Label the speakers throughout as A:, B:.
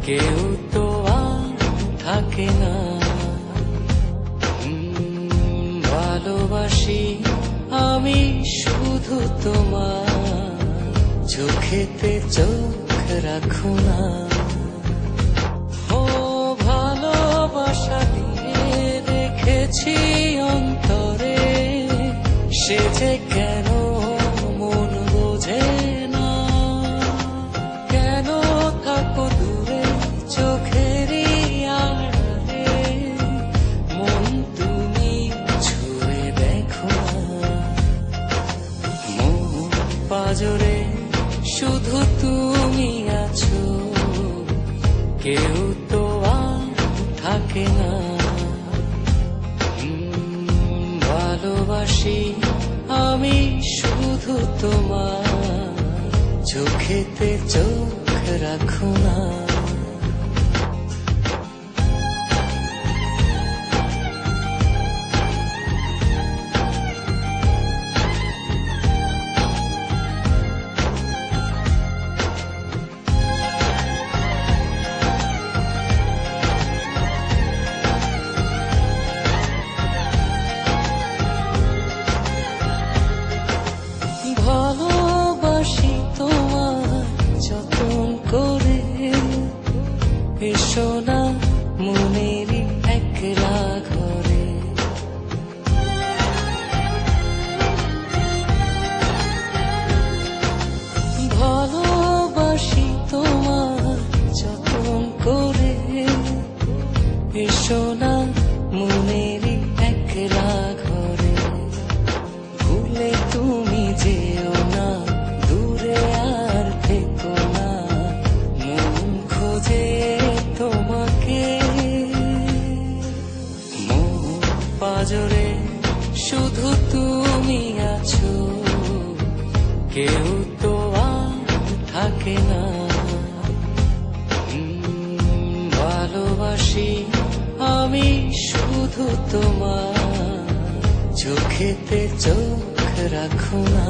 A: কেউ তো আর থাকে না। ভালোবাসি আমি শুধু তোমার, চোখেতে চোখ রাখো না। ও ভালোবাসা দিয়ে রেখেছি অন্তরে, সে যে কেন মন বোঝে না। কেন থাকো দূরে চোখেরই আড়ালে, মন তুমি ছুঁয়ে দেখো না। মন পাজরে শুধু তুমি আছো, কেউ তো আর থাকে না। ভালোবাসি আমি শুধু তোমার, চোখেতে চোখ রাখো না। ভালোবাসি তোমার যতন করে, এসো না মনেরই একলা ঘরে। ভালোবাসি তোমার যতন করে, এসো না মনেরই একলা ঘরে। ভুলে তুমি যেও না, দূরে আর থেকো না, মন খোঁজে তোমাকে। মন পাজরে শুধু তুমি আছো, কেউ তো আর থাকে না। ভালোবাসি আমি শুধু তোমার, চোখেতে চোখ রাখো না।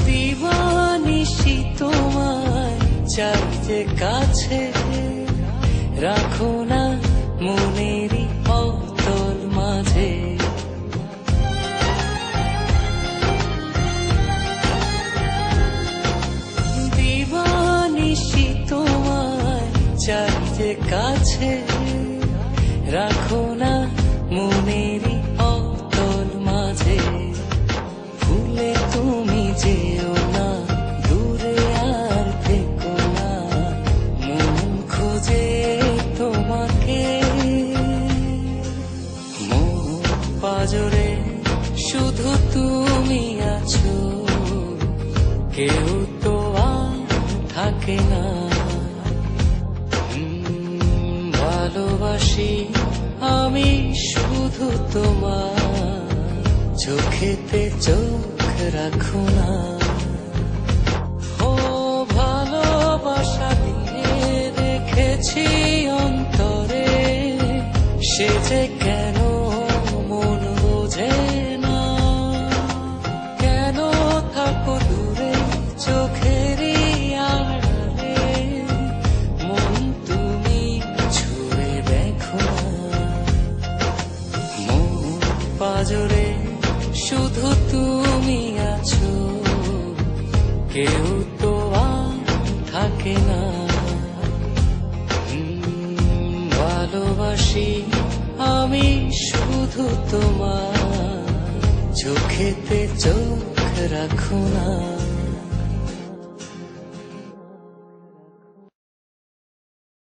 A: দিবানিশি তোমায় চাই যে কাছে, রাখো না মনেরই অতল মাঝে। দিবানিশি তোমায় চাই যে কাছে, রাখো না মনেরই অতল মাঝে। ভুলে তুমি যেও না, দূরে আর থেকো না, মন খোঁজে তোমাকে। মন পাজরে শুধু তুমি আছো, কেউ তো আর থাকে না। ভালোবাসি আমি শুধু তোমার, চোখেতে চোখ রাখো না। ও ভালোবাসা দিয়ে রেখেছি অন্তরে, সে যে কেন মন বোঝে না। কেন থাকো দূরে চোখেরই আড়ালে, মন তুমি ছুঁয়ে দেখো না। মন পাজরে শুধু তুমি আছো, কেউ তো আর থাকে না। ভালোবাসি আমি শুধু তোমার, চোখেতে চোখ রাখো না।